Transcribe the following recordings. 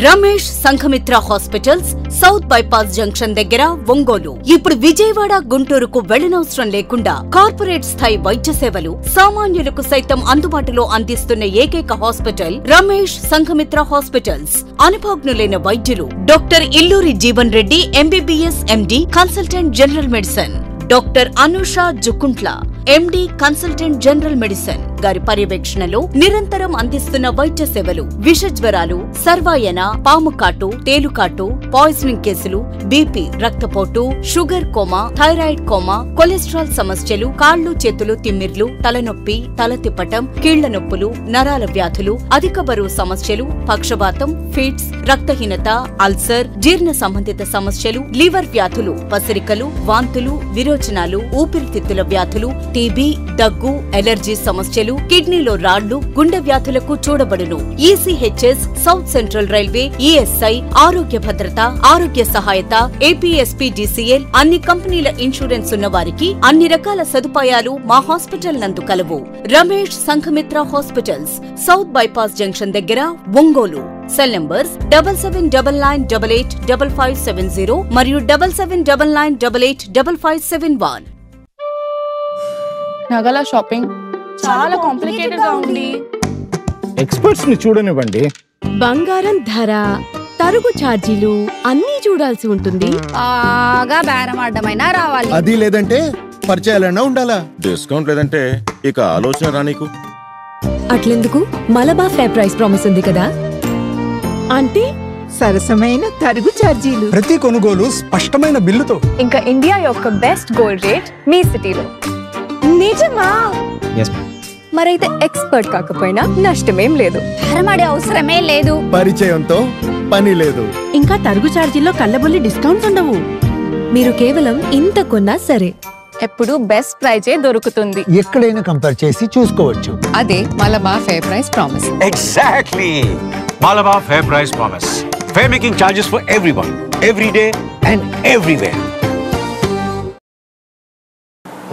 Ramesh Sanghamitra hospitals south bypass junction దగ్గర ఒంగోలు. ఇప్పుడు విజయవాడ గుంటూరుకు వెళ్లనవసరం లేకుండా కార్పొరేట్ స్థాయి వైద్య సేవలు సామాన్యులకు సైతం అందుబాటులో అందిస్తున్న ఏకైక హాస్పిటల్ రమేష్ సంఘమిత్ర హాస్పిటల్స్. అనుభవజ్ఞులైన వైద్యులు doctor Illuri Jeevan Reddy MBBS MD consultant general medicine, doctor Anusha Jukuntla ఎండి కన్సల్టెంట్ జనరల్ మెడిసిన్ గారి పర్యవేక్షణలో నిరంతరం అందిస్తున్న వైద్య సేవలు విష జ్వరాలు, సర్వాయన, పాముకాటు, తేలుకాటు, పాయిజనింగ్ కేసులు, బీపీ, రక్తపోటు, sugar coma, thyroid coma, cholesterol సమస్యలు, కాళ్లు చేతులు తిమ్మిర్లు, తలనొప్పి, తల తిప్పటం, కీళ్ల నొప్పులు, నరాల వ్యాధులు, అధిక బరువు సమస్యలు, పక్షవాతం, ఫిట్స్, రక్తహీనత, అల్సర్, జీర్ణ సంబంధిత సమస్యలు, లివర్ వ్యాధులు, పసిరికలు, వాంతులు, విరోచనాలు, ఊపిరితిత్తుల వ్యాధులు, టీబీ, దగ్గు, ఎలర్జీ సమస్యలు, కిడ్నీలో రాళ్లు, గుండె వ్యాధులకు చూడబడును. ECHS, south central railway, ESI, Arogya Bhadratha, ఆరోగ్య సహాయత, ఏపీఎస్పీడీసీఎల్, అన్ని కంపెనీల ఇన్సూరెన్స్ ఉన్న వారికి అన్ని రకాల సదుపాయాలు మా హాస్పిటల్ నందు కలవు. Ramesh Sanghamitra hospitals, south bypass junction దగ్గర, ఒంగోలు. సెల్ నంబర్స్ 7799885570 మరియు 7799885571. నగల షాపింగ్ చాలా కాంప్లికేటెడ్ గా ఉంది. ఎక్స్పర్ట్స్ ని చూడనివ్వండి. బంగారం ధర, తరుగు ఛార్జీలు అన్నీ చూడాల్సి ఉంటుంది. బాగా బేరం ఆడమైనా రావాలి. అది లేదంటే పరిచయాలన్నా ఉండాలా. డిస్కౌంట్ లేదంటే ఇక ఆలోచన రానీకు. అట్లెందుకు, మలబా ఫేర్ ప్రైస్ ప్రామిస్ ఉంది కదా. అంటే సరసమైన తరుగు ఛార్జీలు, ప్రతి కొనుగోలు స్పష్టమైన బిల్లుతో, ఇంకా ఇండియా యొక్క బెస్ట్ గోల్డ్ రేట్ మీ సిటీలో. నిజమా? మరైతే ఎక్స్పర్ట్ కాకపోయినా నష్టమేం లేదు. బేరమాడే అవసరమే లేదు. పరిచయంతో పని లేదు. ఇంకా తరుగు ఛార్జీల్లో కళ్ళబొల్లి డిస్కౌంట్స్ ఉండవు. మీరు కేవలం ఇంత కొన్నా సరే ఎప్పుడు బెస్ట్ ప్రైజే దొరుకుతుంది. ఎక్కడైనా కంపేర్ చేసి చూసుకోవచ్చు. అదే Malabar fair price promise. Exactly. Malabar Fair Price Promise. Fair making charges for everyone, every day and everywhere.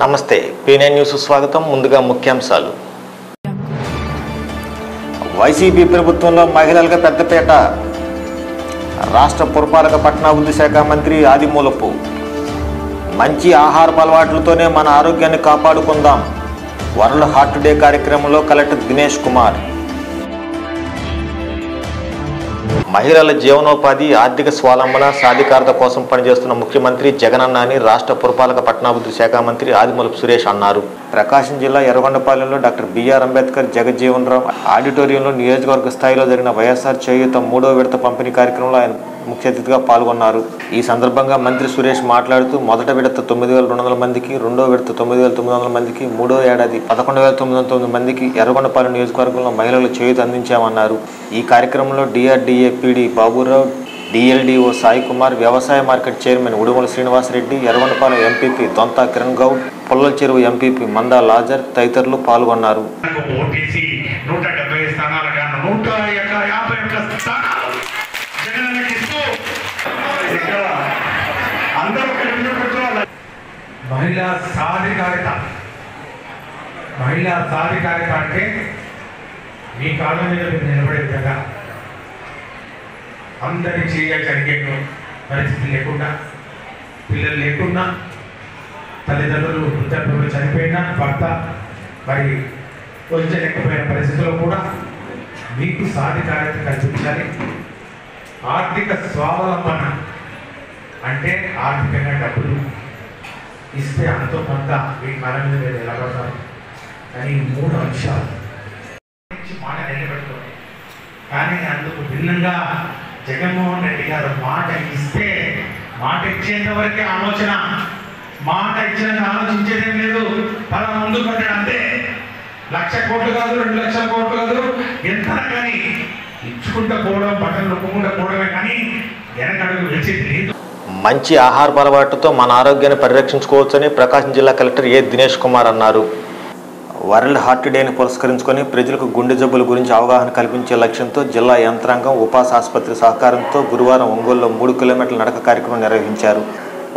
నమస్తే, P9 న్యూస్ స్వాగతం. ముందుగా ముఖ్యాంశాలు. వైసీపీ ప్రభుత్వంలో మహిళలకు పెద్దపీట. రాష్ట్ర పురపాలక పట్టణాభివృద్ధి శాఖ మంత్రి ఆదిమూలపు. మంచి ఆహారపు అలవాట్లతోనే మన ఆరోగ్యాన్ని కాపాడుకుందాం. వరల్డ్ హార్ట్ డే కార్యక్రమంలో కలెక్టర్ దినేష్ కుమార్. మహిళల జీవనోపాధి, ఆర్థిక స్వావలంబన, సాధికారత కోసం పనిచేస్తున్న ముఖ్యమంత్రి జగనన్న అని రాష్ట్ర పురపాలక పట్టణాభివృద్ధి శాఖ మంత్రి ఆదిమూలపు సురేష్ అన్నారు. ప్రకాశం జిల్లా ఎర్రగొండపాలెంలో డాక్టర్ బిఆర్ అంబేద్కర్ జగజ్జీవన్ రామ్ ఆడిటోరియంలో నియోజకవర్గ స్థాయిలో జరిగిన వైఎస్ఆర్ చేయూత 3వ విడత పంపిణీ కార్యక్రమంలో ఆయన ముఖ్య అతిథిగా పాల్గొన్నారు. ఈ సందర్భంగా మంత్రి సురేష్ మాట్లాడుతూ మొదట విడత 9,200 మందికి, రెండో విడత 9,900 మందికి, మూడో ఏడాది 11,909 మందికి ఎర్రగొండపాలెం నియోజకవర్గంలో మహిళలు చేయూత అందించామన్నారు. ఈ కార్యక్రమంలో DRDA PD Baburao, DLDO Sai Kumar, వ్యవసాయ market chairman Udumala Srinivasa Reddy, Yerragondapalem MPP Donta Kiran Goud, Pullala Cheruvu MPP మందా లాజర్ తదితరులు పాల్గొన్నారు. మహిళా సాధికారిత అంటే మీ కాళ్ళ మీద మీరు నిలబడే విధంగా అందరి చేయగలిగే పరిస్థితి లేకుండా, పిల్లలు లేకున్నా, తల్లిదండ్రులు వృద్ధాప్యంలో చనిపోయినా, భర్త మరి వచ్చలేకపోయిన పరిస్థితుల్లో కూడా మీకు సాధికారిత కల్పించాలి. ఆర్థిక స్వావలంబన అంటే ఆర్థికంగా డబ్బులు ఇస్తే అంతో కొంత మీ కాళ్ళ మీద మీరు నిలబడతారు. కానీ 3 అంశాలు మాట నిలబెట్టుకోండి. కానీ అందుకు భిన్నంగా జగన్మోహన్ రెడ్డి గారు మాట ఇస్తే మాట ఇచ్చేంత వరకే ఆలోచన, మాట ఇచ్చినాక ఆలోచించేదేం లేదు. అలా ముందుకు పెట్టడం అంతే. 1,00,000 కోట్లు కాదు, 2,00,000 కోట్లు కాదు, ఎంత కానీ ఇచ్చుకుంటూ పోవడం, బట్టలు నొప్పుకుంటూ పోవడమే కానీ వెనకడుగు వేసేది లేదు. మంచి ఆహార అలవాటుతో మన ఆరోగ్యాన్ని పరిరక్షించుకోవచ్చని ప్రకాశం జిల్లా కలెక్టర్ ఏ దినేష్ కుమార్ అన్నారు. వరల్డ్ హార్ట్ డేని పురస్కరించుకొని ప్రజలకు గుండె జబ్బుల గురించి అవగాహన కల్పించే లక్ష్యంతో జిల్లా యంత్రాంగం ఉపాస్ ఆసుపత్రి సహకారంతో గురువారం ఒంగోలులో 3 కిలోమీటర్ల నడక కార్యక్రమం నిర్వహించారు.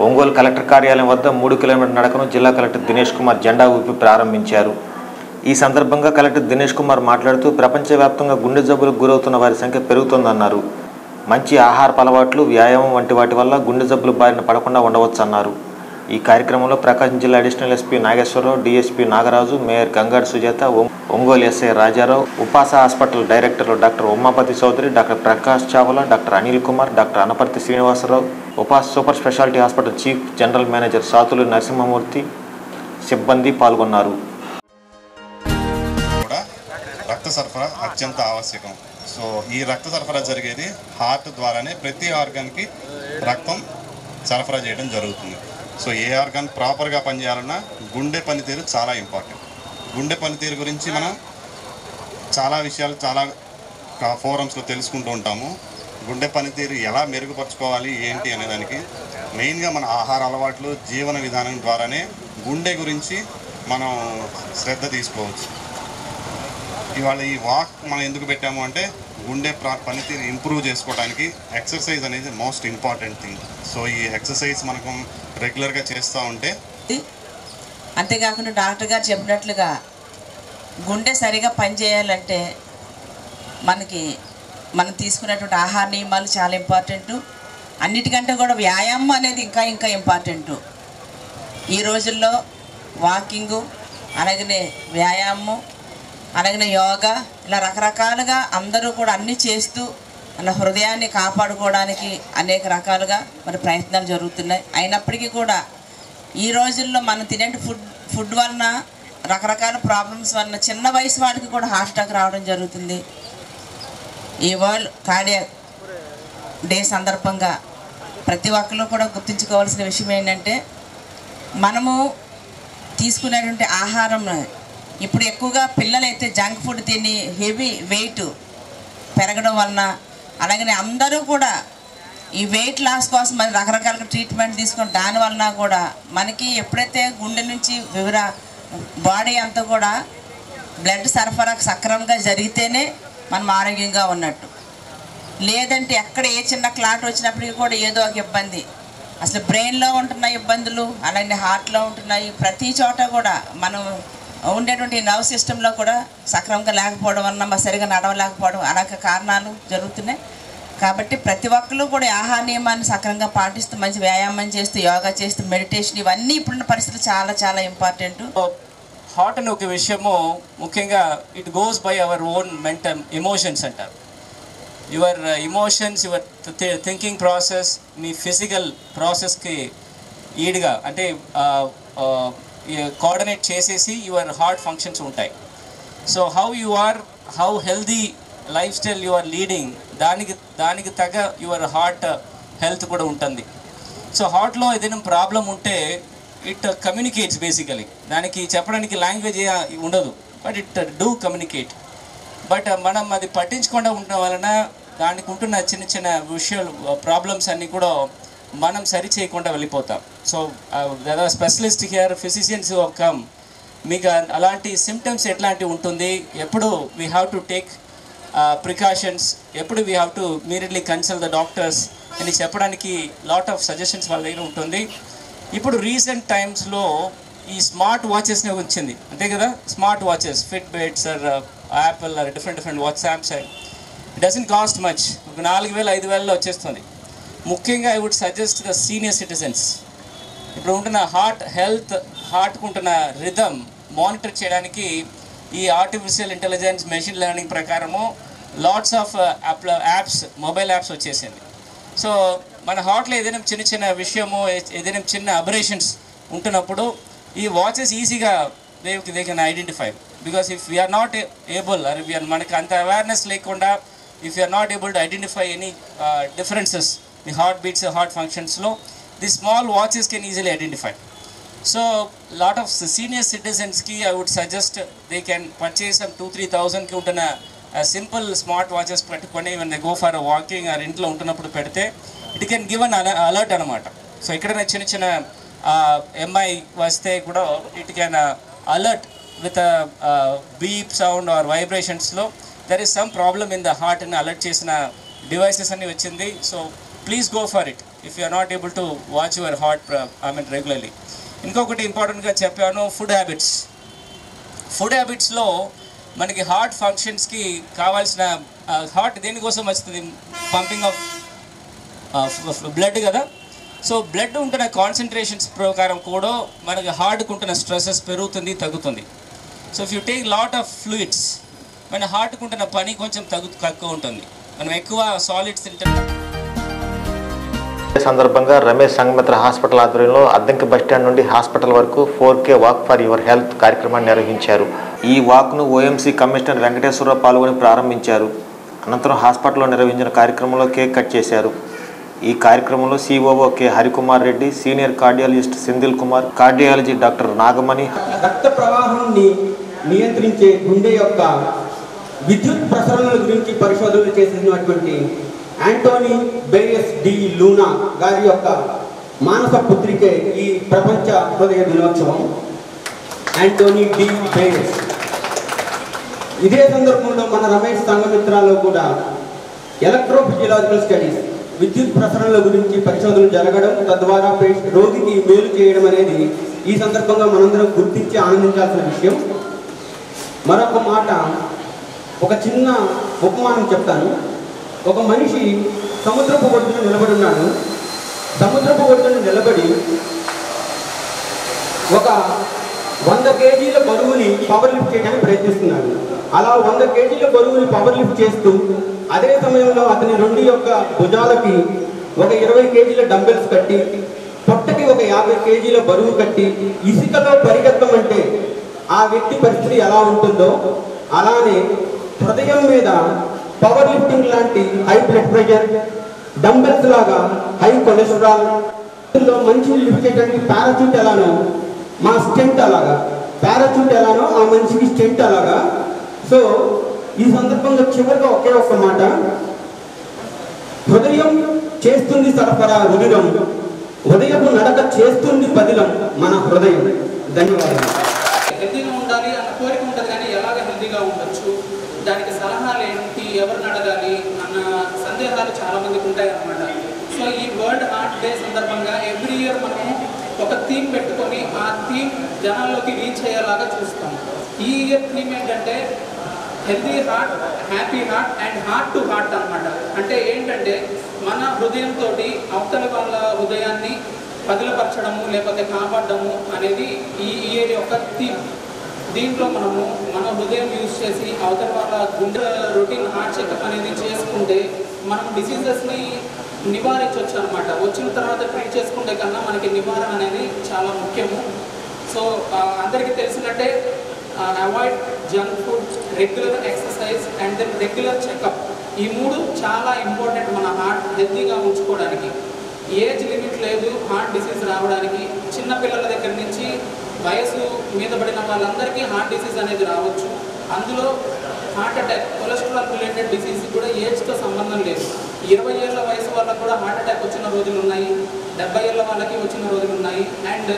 ఒంగోలు కలెక్టర్ కార్యాలయం వద్ద 3 కిలోమీటర్ల నడకను జిల్లా కలెక్టర్ దినేష్ కుమార్ జెండా ఊపి ప్రారంభించారు. ఈ సందర్భంగా కలెక్టర్ దినేష్ కుమార్ మాట్లాడుతూ ప్రపంచవ్యాప్తంగా గుండె జబ్బులకు గురవుతున్న వారి సంఖ్య పెరుగుతోందన్నారు. మంచి ఆహారపు అలవాట్లు, వ్యాయామం వంటి వాటి వల్ల గుండె జబ్బుల బారిన పడకుండా ఉండవచ్చు అన్నారు. ఈ కార్యక్రమంలో ప్రకాశం జిల్లా additional SP Nageswara Rao, DSP Nagaraju, mayor Gangadi Sujatha, Ongole SI Raja Rao, Upasa hospital డైరెక్టర్లు doctor Umapathi Chowdary, doctor Prakash Chawla, doctor Anil Kumar, doctor Anaparthi Srinivasa Rao, Upasa super speciality hospital chief general manager Sathulu Narasimha Murthy సిబ్బంది పాల్గొన్నారు. రక్త సరఫరా అత్యంత ఆవశ్యకం. సో ఈ రక్త సరఫరా జరిగేది హార్ట్ ద్వారానే. ప్రతి ఆర్గాన్కి రక్తం సరఫరా చేయడం జరుగుతుంది. సో ఏ ఆర్గాన్ ప్రాపర్గా పనిచేయాలన్నా గుండె పనితీరు చాలా ఇంపార్టెంట్. గుండె పనితీరు గురించి మనం చాలా విషయాలు చాలా ఫోరమ్స్లో తెలుసుకుంటూ ఉంటాము. గుండె పనితీరు ఎలా మెరుగుపరచుకోవాలి ఏంటి అనే దానికి మెయిన్గా మన ఆహార అలవాట్లు, జీవన విధానం ద్వారానే గుండె గురించి మనం శ్రద్ధ తీసుకోవచ్చు. ఇవాళ ఈ వాక్ మనం ఎందుకు పెట్టాము అంటే గుండె పనితీరు ఇంప్రూవ్ చేసుకోవడానికి ఎక్సర్సైజ్ అనేది మోస్ట్ ఇంపార్టెంట్ థింగ్. సో ఈ ఎక్సర్సైజ్ మనకు రెగ్యులర్గా చేస్తూ ఉంటే, అంతేకాకుండా డాక్టర్ గారు చెప్పినట్లుగా గుండె సరిగా పనిచేయాలంటే మనం తీసుకునేటువంటి ఆహార నియమాలు చాలా ఇంపార్టెంటు. అన్నిటికంటే కూడా వ్యాయామం అనేది ఇంకా ఇంపార్టెంటు. ఈ రోజుల్లో వాకింగు, అలాగనే వ్యాయామం, అలాగనే యోగా, ఇలా రకరకాలుగా అందరూ కూడా అన్నీ చేస్తూ మన హృదయాన్ని కాపాడుకోవడానికి అనేక రకాలుగా మరి ప్రయత్నాలు జరుగుతున్నాయి. అయినప్పటికీ కూడా ఈ రోజుల్లో మనం తినే ఫుడ్ వలన రకరకాల ప్రాబ్లమ్స్ వలన చిన్న వయసు వాడికి కూడా హార్ట్ అటాక్ రావడం జరుగుతుంది. ఈ వరల్డ్ కార్డియాక్ డే సందర్భంగా ప్రతి ఒక్కరు కూడా గుర్తుంచుకోవాల్సిన విషయం ఏంటంటే, మనము తీసుకునేటువంటి ఆహారం ఇప్పుడు ఎక్కువగా పిల్లలైతే జంక్ ఫుడ్ తిని హెవీ వెయిట్ పెరగడం వలన, అలాగనే అందరూ కూడా ఈ వెయిట్ లాస్ కోసం మరి రకరకాల ట్రీట్మెంట్ తీసుకొని దానివలన కూడా మనకి ఎప్పుడైతే గుండె నుంచి బాడీ అంతా కూడా బ్లడ్ సరఫరా సక్రమంగా జరిగితేనే మనం ఆరోగ్యంగా ఉన్నట్టు. లేదంటే ఎక్కడ ఏ చిన్న క్లాట్ వచ్చినప్పటికీ కూడా ఏదో ఒక ఇబ్బంది, అసలు బ్రెయిన్లో ఉంటున్న ఇబ్బందులు, అలాగే హార్ట్లో ఉంటున్నాయి. ప్రతి చోట కూడా మనం ఉండేటువంటి నర్వ్ సిస్టంలో కూడా సక్రమంగా లేకపోవడం వలన సరిగా నడవలేకపోవడం అనేక కారణాలు జరుగుతున్నాయి. కాబట్టి ప్రతి ఒక్కరు కూడా ఆహార నియమాన్ని సక్రమంగా పాటిస్తూ మంచి వ్యాయామం చేస్తూ యోగా చేస్తూ మెడిటేషన్ ఇవన్నీ ఇప్పుడున్న పరిస్థితులు చాలా చాలా ఇంపార్టెంట్. హార్ట్ అనే ఒక విషయము ముఖ్యంగా it goes by our own mental emotions అంటారు. Your emotions, your thinking process మీ ఫిజికల్ ప్రాసెస్కి ఈడ్గా అంటే కోఆర్డినేట్ చేసేసి యువర్ హార్ట్ ఫంక్షన్స్ ఉంటాయి. So how healthy lifestyle you are leading, దానికి తగ్గ యువర్ హార్ట్ హెల్త్ కూడా ఉంటుంది. సో హార్ట్లో ఏదైనా ప్రాబ్లం ఉంటే ఇట్ కమ్యూనికేట్స్ బేసికలీ. దానికి చెప్పడానికి లాంగ్వేజ్ ఉండదు, but it do communicate. But మనం అది పట్టించకుండా ఉండడం వలన దానికి ఉంటున్న చిన్న చిన్న విషయాలు ప్రాబ్లమ్స్ అన్నీ కూడా మనం సరి చేయకుండా వెళ్ళిపోతాం. So specialist here, physicians come, మీకు అలాంటి సిమ్టమ్స్ ఎట్లాంటివి ఉంటుంది, ఎప్పుడు we have to take precautions, ఎప్పుడు we have to immediately consult the doctors అని చెప్పడానికి లాట్ ఆఫ్ సజెషన్స్ వాళ్ళ దగ్గర ఉంటుంది. ఇప్పుడు రీసెంట్ టైమ్స్లో ఈ స్మార్ట్ వాచెస్నే వచ్చింది, అంతే కదా. Smart watches, Fitbits or Apple or different watch, Samsung. It doesn't cost much, ఒక 4,000-5,000లో వచ్చేస్తుంది. ముఖ్యంగా I would suggest the senior citizens. ఇప్పుడు ఉంటున్న హార్ట్కు ఉంటున్న రిథమ్ మానిటర్ చేయడానికి ఈ ఆర్టిఫిషియల్ ఇంటెలిజెన్స్, మెషిన్ లెర్నింగ్ ప్రకారము lots of apps, mobile apps వచ్చేసింది. సో మన హార్ట్లో ఏదైనా చిన్న విషయము, ఏదైనా చిన్న అబరేషన్స్ ఉంటున్నప్పుడు ఈ వాచెస్ ఈజీగా they can identify. Because if we are not able, మనకి అంత అవేర్నెస్ లేకుండా, if you are not able to identify any differences the heartbeats, heart functions low, these small watches can easily identify. So lot of senior citizens ki I would suggest they can purchase some 2-3,000 ki untana simple smart watches pettukoni when they go for a walking or intlo untunappudu pedte it can give an alert anamata. So ikkada chinna MI vaste kuda it can alert with a beep sound or vibrations lo there is some problem in the heart and alert chesina devices anni vachindi. So please go for it if you are not able to watch your heart regularly. ఇంకొకటి ఇంపార్టెంట్గా చెప్పాను, food హ్యాబిట్స్లో మనకి heart ఫంక్షన్స్కి కావాల్సిన, heart దేనికోసం వస్తుంది, pumping of blood కదా. So blood ఉంటున్న కాన్సన్ట్రేషన్స్ ప్రకారం కూడా మనకి హార్ట్కి ఉంటున్న స్ట్రెసెస్ పెరుగుతుంది, తగ్గుతుంది. So if you take lot of fluids, మన హార్ట్కి ఉంటున్న పని కొంచెం తక్కువ ఉంటుంది. మనం ఎక్కువ సాలిడ్స్ తింటాం. సందర్భంగా రమేష్ సంఘమిత్ర హాస్పిటల్ ఆధ్వర్యంలో అద్దంకి బస్టాండ్ నుండి హాస్పిటల్ వరకు 4K walk for your health కార్యక్రమాన్ని నిర్వహించారు. ఈ వాక్ను OMC కమిషనర్ వెంకటేశ్వరరావు పాల్గొని ప్రారంభించారు. అనంతరం హాస్పిటల్లో నిర్వహించిన కార్యక్రమంలో కేక్ కట్ చేశారు. ఈ కార్యక్రమంలో COO K Harikumar Reddy, senior cardiologist Senthil Kumar, cardiology doctor Nagamani, రక్త ప్రవాహాన్ని నియంత్రించే గుండె యొక్క విద్యుత్ ప్రసరణల గురించి పరిశోధనలు చేసినటువంటి యాంటోనీ బేరియస్ డి లూనా గారి యొక్క మానస పుత్రికే ఈ ప్రపంచ హృదయ దినోత్సవం. యాంటోనీ డి బేరియస్. ఇదే సందర్భంలో మన రమేష్ సంఘమిత్రాలో కూడా ఎలక్ట్రోఫిజియలాజికల్ స్టడీస్, విద్యుత్ ప్రసరణల గురించి పరిశోధనలు జరగడం, తద్వారా రోగికి మేలు చేయడం అనేది ఈ సందర్భంగా మనందరం గుర్తించి ఆనందించాల్సిన విషయం. మరొక మాట, ఒక చిన్న ఉపమానం చెప్తాను. ఒక మనిషి సముద్రపు ఒడ్డున నిలబడి ఉన్నాడు. సముద్రపు ఒడ్డున నిలబడి ఒక 100 కేజీల బరువుని పవర్ లిఫ్ట్ చేయడానికి ప్రయత్నిస్తున్నాడు. అలా 100 కేజీల బరువుని పవర్ లిఫ్ట్ చేస్తూ అదే సమయంలో అతని 2 యొక్క భుజాలకి ఒక 20 కేజీల డంబెల్స్ కట్టి, పొట్టకి ఒక 50 కేజీల బరువు కట్టి ఇసుకలో పరిగెత్తమంటే ఆ వ్యక్తి పరిస్థితి ఎలా ఉంటుందో, అలానే హృదయం మీద పవర్ లిఫ్టింగ్ లాంటి హై బ్లడ్ ప్రెషర్, డంబెల్స్ లాగా హై కొలెస్ట్రాల్, మంచి లిఫ్ట్ చేయడానికి పారాచూట్ ఎలానో మా స్టెంట్ అలాగా, పారాచూట్ ఎలానో ఆ మనిషికి స్టెంట్ అలాగా. సో ఈ సందర్భంగా చివరిగా ఒకే ఒక్క మాట, హృదయం చేస్తుంది సరఫరా రుధిరం, ఉదయపు నడక చేస్తుంది పదిలం మన హృదయం. ధన్యవాదాలు. హెల్తీగా ఉండాలి అన్న కోరిక ఉంటుంది, కానీ ఎలాగ హెల్తీగా ఉండొచ్చు, దానికి సలహాలు ఏంటి, ఎవరిని అడగాలి అన్న సందేహాలు చాలామందికి ఉంటాయి అన్నమాట. సో ఈ వరల్డ్ హార్ట్ డే సందర్భంగా ఎవ్రీ ఇయర్ మనము ఒక థీమ్ పెట్టుకొని ఆ థీమ్ జనాల్లోకి రీచ్ అయ్యేలాగా చూస్తాం. ఈ ఇయర్ థీమ్ ఏంటంటే healthy heart, happy heart and heart to heart అన్నమాట. అంటే ఏంటంటే మన హృదయంతో అవతల వాళ్ళ హృదయాన్ని పదిలపరచడము లేకపోతే కాపాడము అనేది ఈ ఇయర్ యొక్క థీమ్. దీంట్లో మనము మన హృదయం యూజ్ చేసి అవతల వాళ్ళ గుండె రొటీన్ హార్ట్ చెకప్ అనేది చేసుకుంటే మనం డిసీజెస్ని నివారించవచ్చు అనమాట. వచ్చిన తర్వాత ట్రీట్ చేసుకుంటే కన్నా మనకి నివారణ అనేది చాలా ముఖ్యము. సో అందరికీ తెలిసినట్టే avoid junk food, regular exercise and then regular checkup, ఈ 3 చాలా ఇంపార్టెంట్ మన హార్ట్ హెల్తీగా ఉంచుకోవడానికి. ఏజ్ లిమిట్ లేదు హార్ట్ డిసీజ్ రావడానికి. చిన్నపిల్లల దగ్గర నుంచి వయసు మీద పడిన వాళ్ళందరికీ హార్ట్ డిసీజ్ అనేది రావచ్చు. అందులో heart attack, cholesterol related disease కూడా ఏజ్తో సంబంధం లేదు. 20 ఏళ్ళ వయసు వాళ్ళకు కూడా హార్ట్ అటాక్ వచ్చిన రోజులు ఉన్నాయి, 70 ఏళ్ళ వాళ్ళకి వచ్చిన రోజులు ఉన్నాయి. అండ్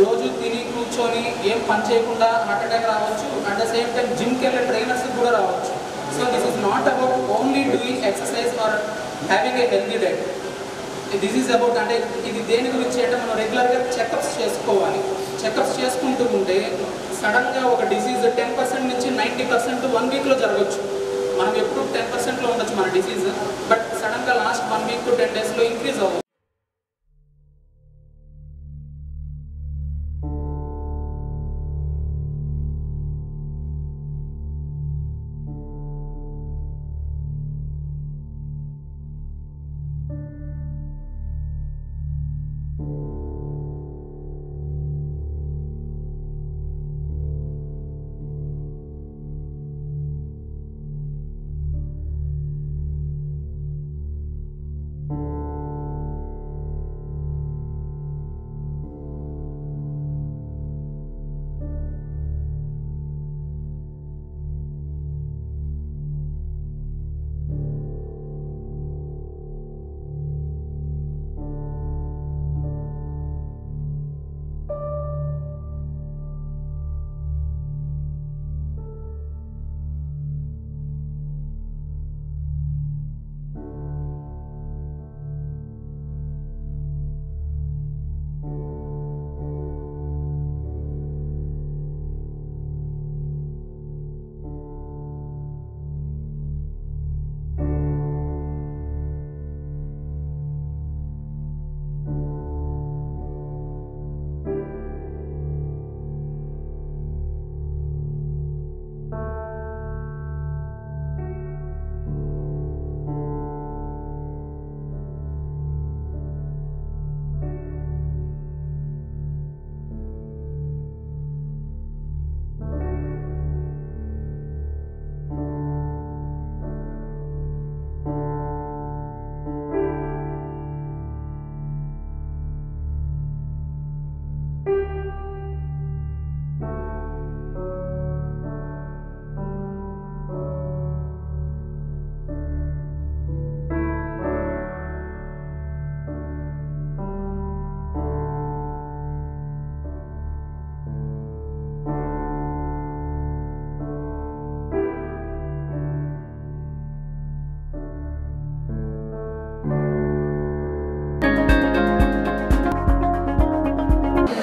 రోజు తిని కూర్చొని ఏం పని చేయకుండా హార్ట్ అటాక్ రావచ్చు. అట్ ద సేమ్ టైం జిమ్కి వెళ్ళే ట్రైనర్స్ కూడా రావచ్చు. So this is not about only doing exercise or having a healthy diet. This is about, అంటే ఇది దేని గురించి అంటే మనం రెగ్యులర్గా చెకప్స్ చేసుకోవాలి. చెకప్స్ చేసుకుంటూ ఉంటే సడన్గా ఒక డిసీజ్ 10% నుంచి 90% 1 వీక్లో జరగచ్చు. మనం ఎప్పుడు 10%లో ఉండొచ్చు మన డిసీజ్, బట్ సడన్గా లాస్ట్ 1 వీక్ టు 10 డేస్లో ఇంక్రీజ్ అవ్వచ్చు.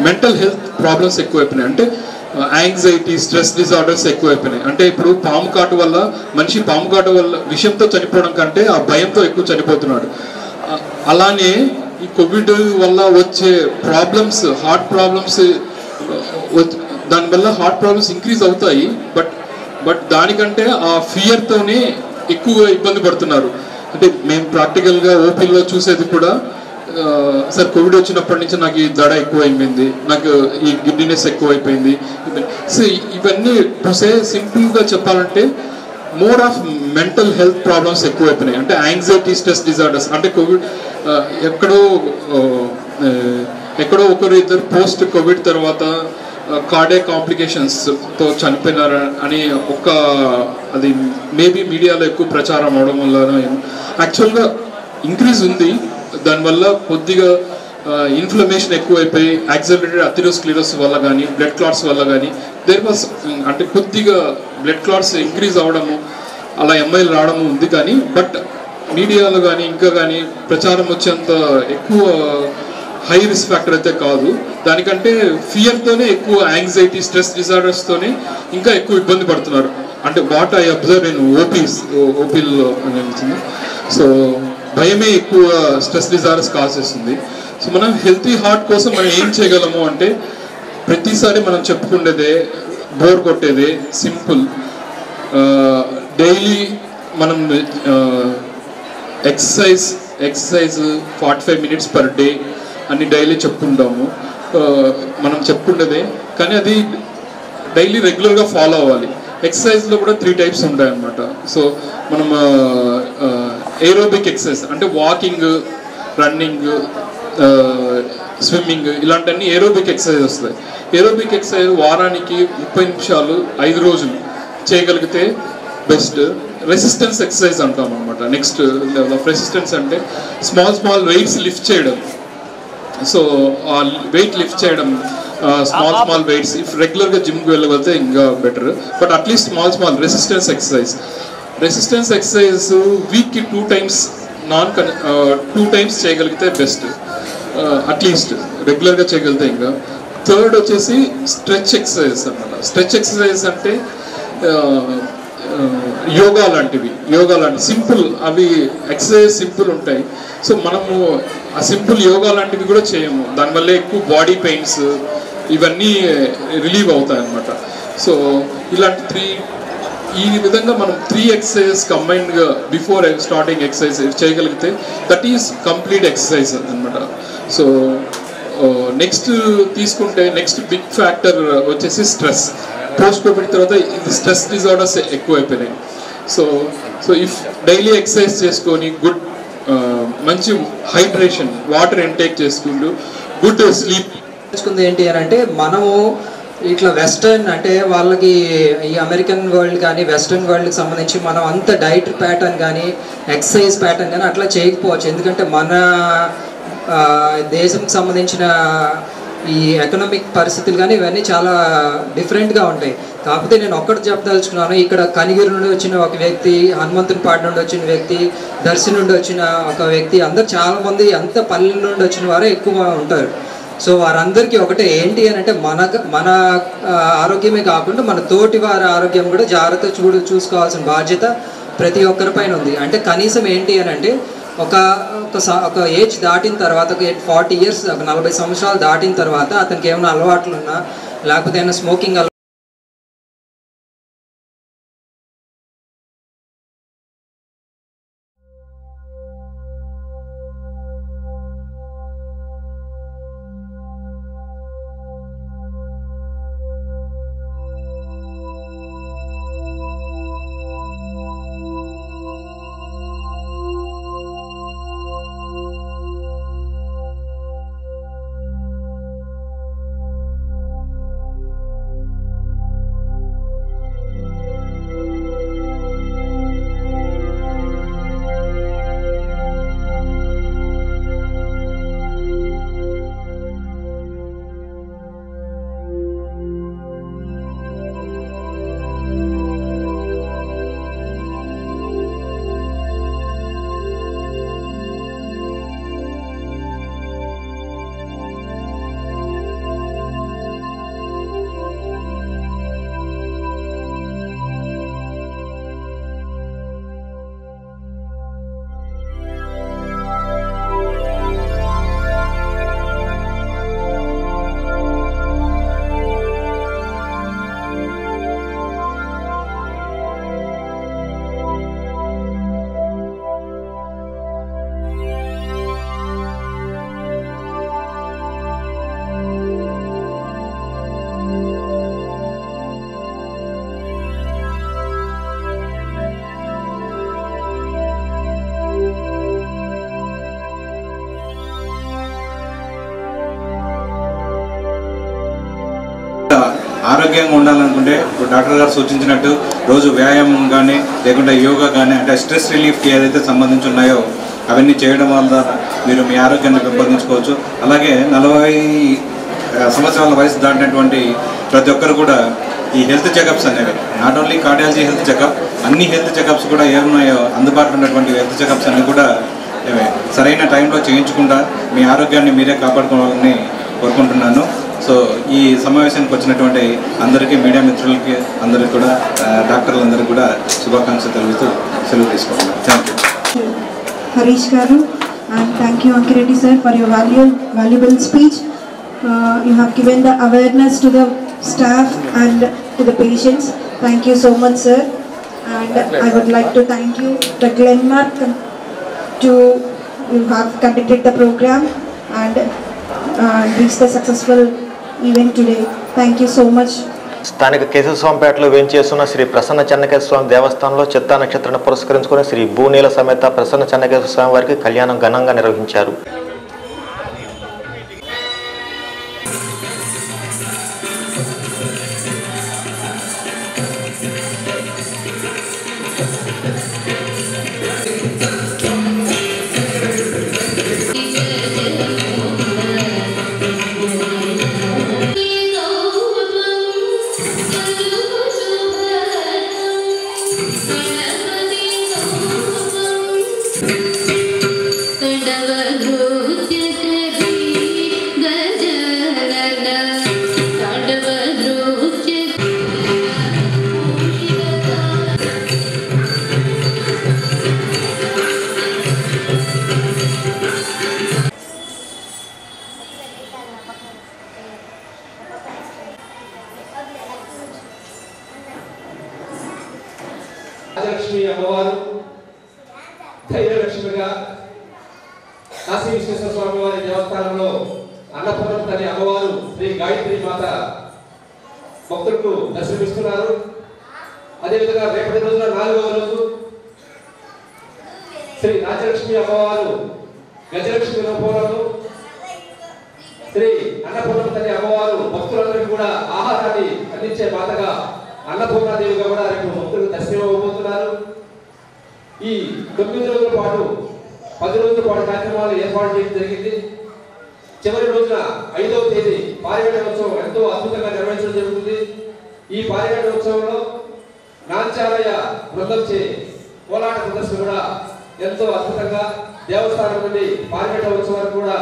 మెంటల్ హెల్త్ ప్రాబ్లమ్స్ ఎక్కువైపోయినాయి. అంటే యాంగ్జైటీ, స్ట్రెస్ డిజార్డర్స్ ఎక్కువైపోయినాయి. అంటే ఇప్పుడు పాము కాటు వల్ల మనిషి పాము కాటు వల్ల విషయంతో చనిపోవడం కంటే ఆ భయంతో ఎక్కువ చనిపోతున్నాడు. అలానే ఈ కోవిడ్ వల్ల వచ్చే ప్రాబ్లమ్స్, హార్ట్ ప్రాబ్లమ్స్, దానివల్ల హార్ట్ ప్రాబ్లమ్స్ ఇంక్రీజ్ అవుతాయి. బట్ దానికంటే ఆ ఫియర్తోనే ఎక్కువ ఇబ్బంది పడుతున్నారు. అంటే మేము ప్రాక్టికల్గా ఓపీలో చూసేది కూడా, సార్ కోవిడ్ వచ్చినప్పటి నుంచి నాకు ఈ దడ ఎక్కువైపోయింది, నాకు ఈ గిడ్డినెస్ ఎక్కువైపోయింది. సో ఇవన్నీ చూసే సింపుల్గా చెప్పాలంటే more of mental health problems ఎక్కువైపోయినాయి. అంటే యాంగ్జైటీ, స్ట్రెస్ డిజార్డర్స్. అంటే కోవిడ్ ఎక్కడో ఒకరు ఇద్దరు పోస్ట్ కోవిడ్ తర్వాత కార్డియాక్ కాంప్లికేషన్స్తో చనిపోయినారు అని అది మేబీ మీడియాలో ఎక్కువ ప్రచారం అవడం వల్ల యాక్చువల్గా ఇంక్రీజ్ ఉంది. దానివల్ల కొద్దిగా ఇన్ఫ్లమేషన్ ఎక్కువైపోయి యాక్సిలరేటెడ్ అథెరోస్క్లెరోసిస్ వల్ల కానీ, బ్లడ్ క్లాట్స్ వల్ల కానీ అంటే కొద్దిగా బ్లడ్ క్లాట్స్ ఇంక్రీజ్ అవడము, అలా ఎంఐలు రావడము ఉంది. కానీ బట్ మీడియాలో కానీ ఇంకా కానీ ప్రచారం వచ్చేంత ఎక్కువ హై రిస్క్ ఫ్యాక్టర్ అయితే కాదు. దానికంటే ఫియర్తోనే ఎక్కువ యాంగ్జైటీ, స్ట్రెస్ డిజార్డర్స్తోనే ఇంకా ఎక్కువ ఇబ్బంది పడుతున్నారు. అంటే వాట్ ఐ అబ్జర్వ్ నేను ఓపీలో అనిపించింది. సో భయమే ఎక్కువ స్ట్రెస్ డిజార్డర్స్ కాజ్ చేస్తుంది. సో మనం హెల్తీ హార్ట్ కోసం మనం ఏం చేయగలము అంటే, ప్రతిసారి మనం చెప్పుకునేదే, బోర్ కొట్టేదే సింపుల్. డైలీ మనం ఎక్సర్సైజ్ 45 minutes పర్ డే అని డైలీ చెప్పుకుంటాము. మనం చెప్పుకునేదే, కానీ అది డైలీ రెగ్యులర్గా ఫాలో అవ్వాలి. ఎక్సర్సైజ్లో కూడా 3 types ఉంటాయన్నమాట. సో మనం ఏరోబిక్ ఎక్సర్సైజ్ అంటే వాకింగ్, రన్నింగ్, స్విమ్మింగ్, ఇలాంటివన్నీ ఏరోబిక్ ఎక్సర్సైజ్ వస్తాయి. ఏరోబిక్ ఎక్సర్సైజ్ వారానికి 30 నిమిషాలు 5 రోజులు చేయగలిగితే బెస్ట్. రెసిస్టెన్స్ ఎక్సర్సైజ్ అంటాం అనమాట. నెక్స్ట్ లెవెల్ ఆఫ్ రెసిస్టెన్స్ అంటే స్మాల్ వెయిట్స్ లిఫ్ట్ చేయడం. సో ఆ వెయిట్ లిఫ్ట్ చేయడం, స్మాల్ వెయిట్స్ ఇఫ్ రెగ్యులర్గా జిమ్కి వెళ్ళగలిగితే ఇంకా better. But at least small resistance exercise వీక్కి 2 times చేయగలిగితే బెస్ట్. అట్లీస్ట్ రెగ్యులర్గా చేయగలిగితే ఇంకా. థర్డ్ వచ్చేసి స్ట్రెచ్ ఎక్సర్సైజ్ అన్నమాట. స్ట్రెచ్ ఎక్సర్సైజ్ అంటే యోగా లాంటివి సింపుల్, అవి ఎక్సర్సైజ్ సింపుల్ ఉంటాయి. సో మనము ఆ సింపుల్ యోగా లాంటివి కూడా చేయము. దానివల్ల ఎక్కువ బాడీ పెయిన్స్ ఇవన్నీ రిలీవ్ అవుతాయి అన్నమాట. సో ఇలాంటి ఈ విధంగా మనం 3 exercises కంబైన్డ్గా బిఫోర్ స్టార్టింగ్ ఎక్సర్సైజ్ చేయగలిగితే దట్ ఈస్ కంప్లీట్ ఎక్సర్సైజ్ అనమాట. సో నెక్స్ట్ తీసుకుంటే నెక్స్ట్ బిగ్ ఫ్యాక్టర్ వచ్చేసి స్ట్రెస్. పోస్ట్ కోవిడ్ తర్వాత ఇది స్ట్రెస్ డిజార్డర్స్ ఎక్కువైపోయినాయి. సో ఇఫ్ డైలీ ఎక్సర్సైజ్ చేసుకొని మంచి హైడ్రేషన్, వాటర్ ఇంటేక్ చేసుకుంటూ గుడ్ స్లీప్ తెలుసుకుంది ఏంటి అని అంటే, మనము ఇట్లా వెస్టర్న్ అంటే వాళ్ళకి ఈ అమెరికన్ వరల్డ్ కానీ వెస్టర్న్ వరల్డ్కి సంబంధించి మనం అంత డైట్ ప్యాటర్న్ కానీ ఎక్సర్సైజ్ ప్యాటర్న్ కానీ అట్లా చేయకపోవచ్చు. ఎందుకంటే మన దేశంకి సంబంధించిన ఈ ఎకనామిక్ పరిస్థితులు కానీ ఇవన్నీ చాలా డిఫరెంట్గా ఉంటాయి. కాకపోతే నేను ఒక్కటి చెప్పదలుచుకున్నాను, ఇక్కడ కనిగిరి నుండి వచ్చిన ఒక వ్యక్తి, హనుమంతునిపాడు నుండి వచ్చిన వ్యక్తి, దర్శి నుండి వచ్చిన ఒక వ్యక్తి, అందరు చాలామంది అంత పల్లెల నుండి వచ్చిన వారే ఎక్కువ ఉంటారు. సో వారందరికీ ఒకటే ఏంటి అని అంటే, మన ఆరోగ్యమే కాకుండా మన తోటి వారి ఆరోగ్యం కూడా జాగ్రత్త చూసుకోవాల్సిన బాధ్యత ప్రతి ఒక్కరిపైన ఉంది. అంటే కనీసం ఏంటి అని అంటే, ఒక ఏజ్ దాటిన తర్వాత, ఒక 40 years, ఒక 40 సంవత్సరాలు దాటిన తర్వాత అతనికి ఏమైనా అలవాట్లు ఉన్నా, లేకపోతే ఏమైనా స్మోకింగ్ ఆరోగ్యంగా ఉండాలనుకుంటే ఇప్పుడు డాక్టర్ గారు సూచించినట్టు రోజు వ్యాయామం కానీ లేకుంటే యోగా కానీ అంటే స్ట్రెస్ రిలీఫ్కి ఏదైతే సంబంధించి ఉన్నాయో అవన్నీ చేయడం వల్ల మీరు మీ ఆరోగ్యాన్ని పెంపొందించుకోవచ్చు. అలాగే 40 సంవత్సరాల వయసు దాటినటువంటి ప్రతి ఒక్కరు కూడా ఈ హెల్త్ చెకప్స్ అనేవి not only cardiology health checkup, అన్ని హెల్త్ చెకప్స్ కూడా ఏమున్నాయో అందుబాటులో ఉన్నటువంటి హెల్త్ చెకప్స్ అన్నీ కూడా సరైన టైంలో చేయించుకుంటా మీ ఆరోగ్యాన్ని మీరే కాపాడుకోవాలని కోరుకుంటున్నాను. సో ఈ సమావేశానికి వచ్చినటువంటి అందరికీ, మీడియా మిత్రులకి అందరికీ కూడా, డాక్టర్లందరికీ కూడా శుభాకాంక్షలు తెలుపుతూ సెలవు తీసుకుంటున్నాను. Thank you. హరీష్ గారు, and thank you Ankireddy sir for your valuable speech. You have given the awareness to the staff and to the patients. Thank you so much sir, and I would like to thank you the Glenmark to you have conducted the program and reached the successful event today. Thank you so much. స్థానిక కేశవస్వామిపేటలో వేంచేస్తున్న శ్రీ ప్రసన్న చెన్నకేశ్వర స్వామి దేవస్థానంలో చిత్తా నక్షత్రాన్ని పురస్కరించుకుని శ్రీ భూనీల సమేత ప్రసన్న చెన్నకేశ్వర స్వామి వారికి కళ్యాణం ఘనంగా నిర్వహించారు. రాజలక్ష్మి అమ్మవారు ధైర్యలక్ష్మిగా కాశీ విశ్వేశ్వర స్వామి వారి దేవస్థానంలో అన్నపూర్ణ తల్లి అమ్మవారు శ్రీ గాయత్రి మాత భక్తులకు దర్శనమిస్తున్నారు. అదేవిధంగా రేపటి రోజున 4వ రోజు శ్రీ రాజలక్ష్మి అమ్మవారు గజలక్ష్మి రూపంలో శ్రీ అన్నపూర్ణ తల్లి అమ్మవారు భక్తులందరికీ కూడా ఆహారాన్ని అందించే మాతగా అన్నపూర్ణాదేవిగా కూడా రేపు భక్తులకు దర్శనం అవ్వబోతున్నారు. ఈ 9 రోజుల పాటు 10 రోజుల పాటు కార్యక్రమాలు ఏర్పాటు చేయడం జరిగింది. చివరి రోజున 5వ తేదీ పారివేట ఉత్సవం ఎంతో అద్భుతంగా నిర్వహించడం జరుగుతుంది. ఈ పారివేట ఉత్సవంలో నాంచాలయ బృందం చే కోలాట ప్రదర్శన కూడా ఎంతో అద్భుతంగా దేవస్థానం నుండి పారివేట ఉత్సవానికి కూడా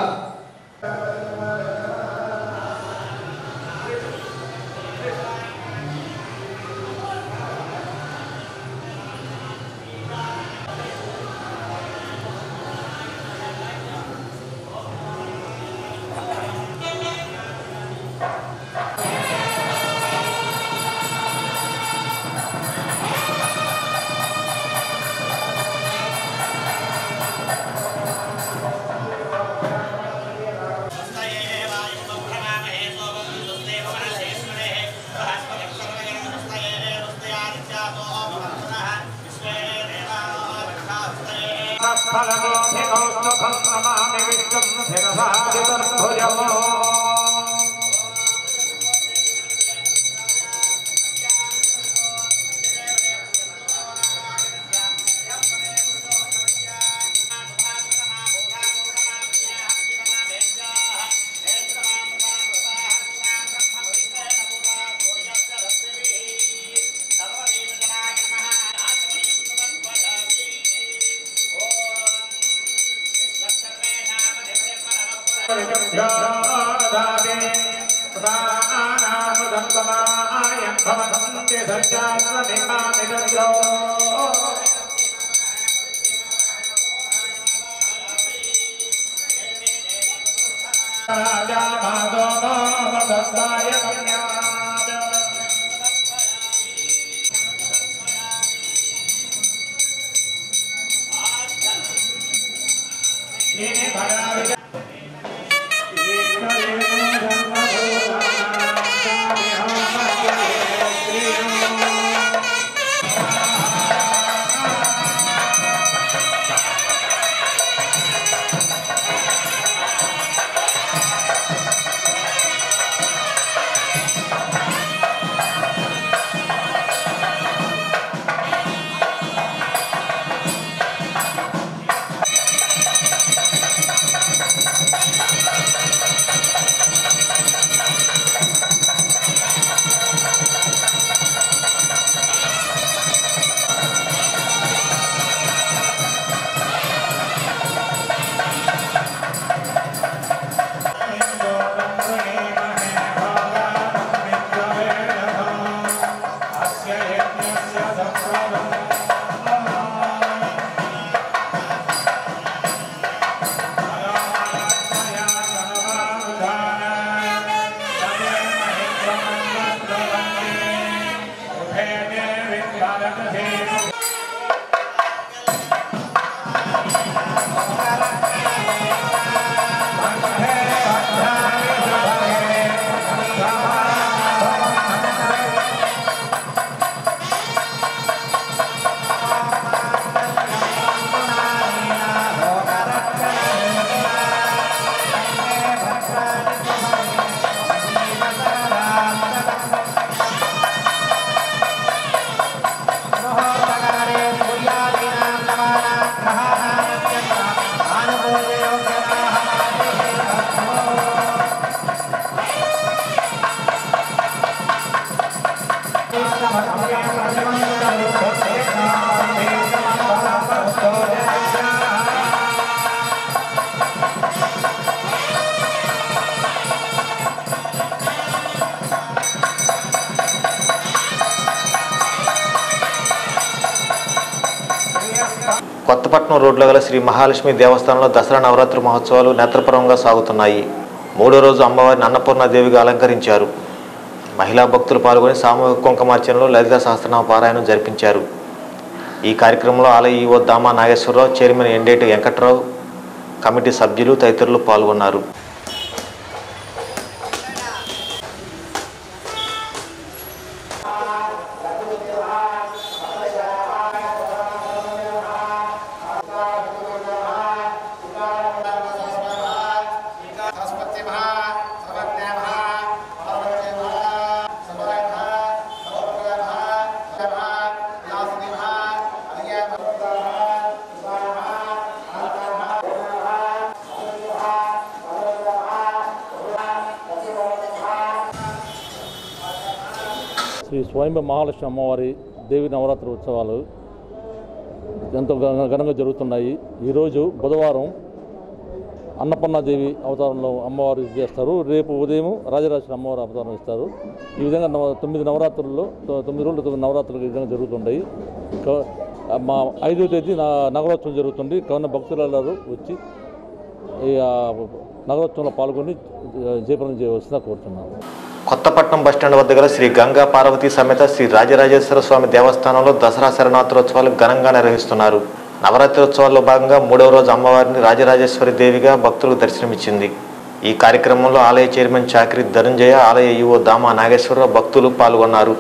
కొత్తపట్నం రోడ్లో గల శ్రీ మహాలక్ష్మి దేవస్థానంలో దసరా నవరాత్రి మహోత్సవాలు నేత్రపరంగా సాగుతున్నాయి. 3వ రోజు అమ్మవారిని అన్నపూర్ణాదేవిగా అలంకరించారు. మహిళా భక్తులు పాల్గొని సామూహిక కుంకుమార్చనలో లలిత సహస్రనామ పారాయణం జరిపించారు. ఈ కార్యక్రమంలో ఆలయ EO Dama Nageswara Rao, chairman Endeti Venkat Rao, committee సభ్యులు తదితరులు పాల్గొన్నారు. శ్రీ స్వయంభ మహాలక్ష్మి అమ్మవారి దేవి నవరాత్రి ఉత్సవాలు ఎంతో ఘనంగా జరుగుతున్నాయి. ఈరోజు బుధవారం అన్నపూర్ణాదేవి అవతారంలో అమ్మవారు చేస్తారు. రేపు ఉదయం రాజరాజేశ్వరి అమ్మవారి అవతారం ఇస్తారు. ఈ విధంగా 9 నవరాత్రుల్లో 9 రోజులు 9 నవరాత్రులు ఈ విధంగా జరుగుతుంటాయి. మా 5వ తేదీ నగరోత్సవం జరుగుతుంది. కావున భక్తులందరూ వచ్చి ఈ నగరోత్సవంలో పాల్గొని జయప్రదం చేయవలసిందిగా కోరుతున్నాను. కొత్తపట్నం బస్టాండ్ వద్ద గల శ్రీ గంగా పార్వతీ సమేత శ్రీ రాజరాజేశ్వర స్వామి దేవస్థానంలో దసరా శరణార్థోత్సవాలు ఘనంగా నిర్వహిస్తున్నారు. నవరాత్రి ఉత్సవాల్లో భాగంగా 3వ రోజు అమ్మవారిని రాజరాజేశ్వరి దేవిగా భక్తులకు దర్శనమిచ్చింది. ఈ కార్యక్రమంలో ఆలయ చైర్మన్ చాకరి ధనంజయ, ఆలయ ఈవో దామా నాగేశ్వరరావు భక్తులు పాల్గొన్నారు.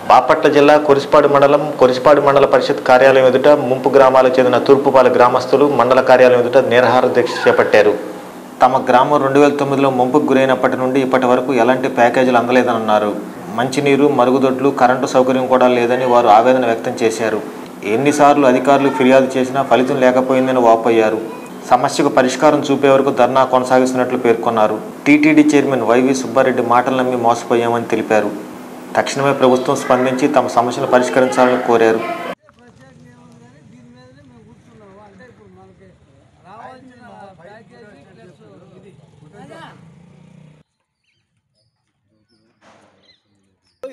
బాపట్ల జిల్లా కొరిసిపాడు మండల పరిషత్ కార్యాలయం ఎదుట ముంపు గ్రామాలకు చెందిన తూర్పుపాలెం గ్రామస్తులు మండల కార్యాలయం ఎదుట నిరాహార దీక్ష చేపట్టారు. తమ గ్రామం 2009లో ముంపుకు గురైనప్పటి నుండి ఇప్పటి వరకు ఎలాంటి ప్యాకేజీలు అందలేదన్నారు. మంచినీరు, మరుగుదొడ్లు, కరెంటు సౌకర్యం కూడా లేదని వారు ఆవేదన వ్యక్తం చేశారు. ఎన్నిసార్లు అధికారులు ఫిర్యాదు చేసినా ఫలితం లేకపోయిందని వాపోయారు. సమస్యకు పరిష్కారం చూపే వరకు ధర్నా కొనసాగిస్తున్నట్లు పేర్కొన్నారు. టీటీడీ చైర్మన్ వైవి సుబ్బారెడ్డి మాటలు నమ్మి మోసపోయామని తెలిపారు. తక్షణమే ప్రభుత్వం స్పందించి తమ సమస్యలు పరిష్కరించాలని కోరారు.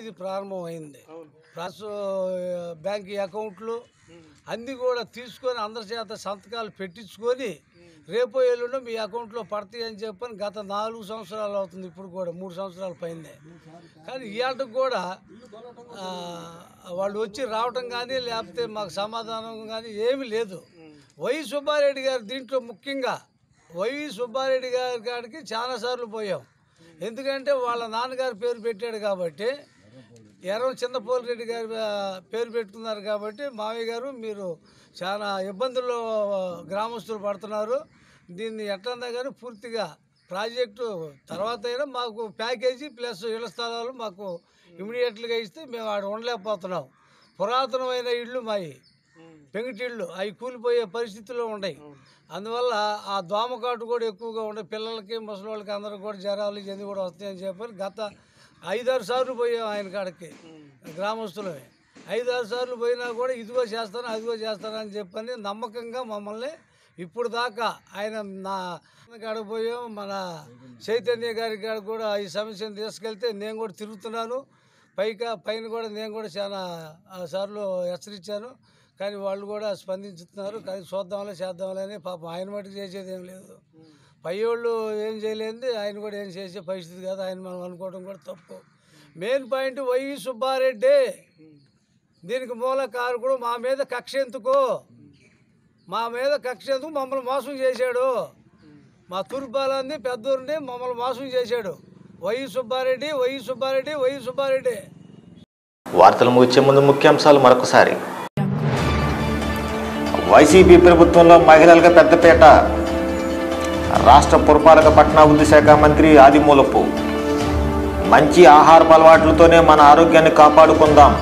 ఇది ప్రారంభమైంది. బ్యాంక్ అకౌంట్లు అన్నీ కూడా తీసుకొని అందరి చేత సంతకాలు పెట్టించుకొని రేపో ఎల్లుండో మీ అకౌంట్లో పడతాయి అని చెప్పని గత 4 సంవత్సరాలు అవుతుంది. ఇప్పుడు కూడా 3 సంవత్సరాల పైనే. కానీ ఇవాళకి కూడా వాళ్ళు వచ్చి రావటం కానీ లేకపోతే మాకు సమాధానం కానీ ఏమీ లేదు. వైవి సుబ్బారెడ్డి గారు దీంట్లో ముఖ్యంగా వైవి సుబ్బారెడ్డి గారి కాడికి చాలాసార్లు పోయాం. ఎందుకంటే వాళ్ళ నాన్నగారు పేరు పెట్టాడు కాబట్టి, ఎర్రం చిన్నపోలిరెడ్డి గారి పేరు పెట్టుకున్నారు కాబట్టి, మావయ్య గారు మీరు చాలా ఇబ్బందుల్లో గ్రామస్తులు పడుతున్నారు, దీన్ని ఎట్లన్నా కానీ పూర్తిగా ప్రాజెక్టు తర్వాత అయినా మాకు ప్యాకేజీ ప్లస్ ఇళ్ల స్థలాలు మాకు ఇమీడియట్గా ఇస్తే మేము ఆడ ఉండలేకపోతున్నాం. పురాతనమైన ఇళ్ళు మావి పెంకుటిళ్ళు అవి కూలిపోయే పరిస్థితుల్లో ఉన్నాయి. అందువల్ల ఆ దోమకాటు కూడా ఎక్కువగా ఉండే, పిల్లలకి ముసలి వాళ్ళకి అందరూ కూడా జ్వరాలు ఇవన్నీ కూడా వస్తాయని చెప్పని గత 5-6 సార్లు పోయాం ఆయన కాడికి. గ్రామస్తులమే 5-6 సార్లు పోయినా కూడా ఇదిగో చేస్తాను అదిగో చేస్తాను అని చెప్పని నమ్మకంగా మమ్మల్ని ఇప్పుడు దాకా ఆయన నా కాడికి పోయాం. మన చైతన్య గారి కాడ కూడా ఈ సమస్యను తీసుకెళ్తే నేను కూడా తిరుగుతున్నాను. పైన కూడా నేను కూడా చాలా సార్లు హెచ్చరించాను. కానీ వాళ్ళు కూడా స్పందించుతున్నారు. కానీ చేద్దాంలే అని పాపం ఆయన మటుకు చేసేది ఏం లేదు. పై వాళ్ళు ఏం చేయలేంది ఆయన కూడా ఏం చేసే పరిస్థితి కాదు. ఆయన మనం అనుకోవడం కూడా తప్పు. మెయిన్ పాయింట్ వైవి సుబ్బారెడ్డి దీనికి మూల కారకుడు. మా మీద కక్ష ఎందుకు మమ్మల్ని మోసం చేశాడు. మా తూర్పాలని పెద్దూరిని మమ్మల్ని మోసం చేశాడు వైవి సుబ్బారెడ్డి. వార్తలు ముగించే ముందు ముఖ్యాంశాలు మరొకసారి. వైసీపీ ప్రభుత్వంలో మహిళలకు పెద్దపేట. రాష్ట్ర పురపాలక పట్టణాభివృద్ధి శాఖ మంత్రి ఆదిమూలపు. మంచి ఆహారపు అలవాట్లతోనే మన ఆరోగ్యాన్ని కాపాడుకుందాం.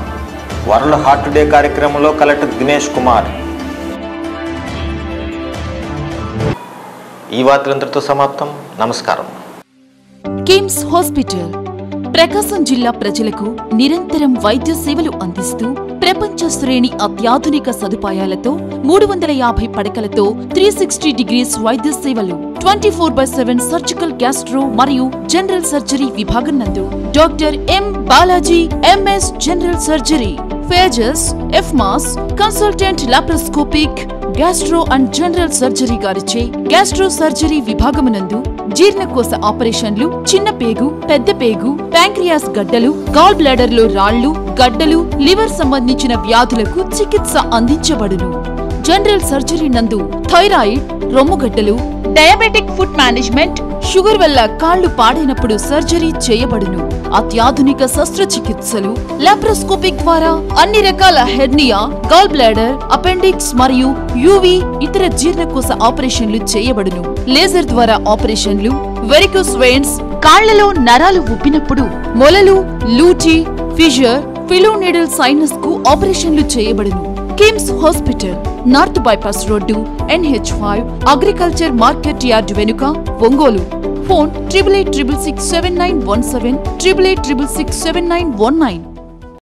వరల్డ్ హార్ట్ డే కార్యక్రమంలో కలెక్టర్ దినేష్ కుమార్. ఈ వార్తలంతటితో సమాప్తం. నమస్కారం. కిమ్స్ హాస్పిటల్ ప్రకాశం జిల్లా ప్రజలకు నిరంతరం వైద్య సేవలు అందిస్తూ ప్రపంచ శ్రేణి అత్యాధునిక సదుపాయాలతో 350 పడకలతో 360 డిగ్రీస్ వైద్య సేవలు 24/7 సర్జికల్ గ్యాస్ట్రో మరియు జనరల్ సర్జరీ విభాగం నందు doctor M Balaji MS general surgery ఫేజస్ FMAS consultant laparoscopic gastro and general surgery గారిచే గ్యాస్ట్రో సర్జరీ విభాగమునందు జీర్ణకోశ ఆపరేషన్లు, చిన్న పేగు, పెద్ద పేగు, ప్యాంక్రియాస్ గడ్డలు, గాల్ బ్లాడర్ లో రాళ్లు, గడ్డలు, లివర్ సంబంధించిన వ్యాధులకు చికిత్స అందించబడును. జనరల్ సర్జరీ నందు థైరాయిడ్, రొమ్ముగడ్డలు, డయాబెటిక్ ఫుడ్ మేనేజ్మెంట్, షుగర్ వల్ల కాళ్లు పాడైనప్పుడు సర్జరీ చేయబడును. అత్యాధునిక శస్త్రచికిత్సలు, లాప్రోస్కోపిక్ ద్వారా అన్ని రకాల హెర్నియా, గాల్ బ్లాడర్, అపెండిక్స్ మరియు యూవి ఇతర జీర్ణకోశ ఆపరేషన్లు చేయబడును. లేజర్ ద్వారా ఆపరేషన్లు, వెరికోస్ వెయిన్స్, కాళ్లలో నరాలు ఉబ్బినప్పుడు, మొలలు, లూటీ, ఫిషర్, ఫిలోనెడల్ సైనస్ కు ఆపరేషన్లు చేయబడును. KIMS hospital, north bypass road, NH5, agriculture market yard వెనుక, ఒంగోలు. ఫోన్ 88667917 88666919.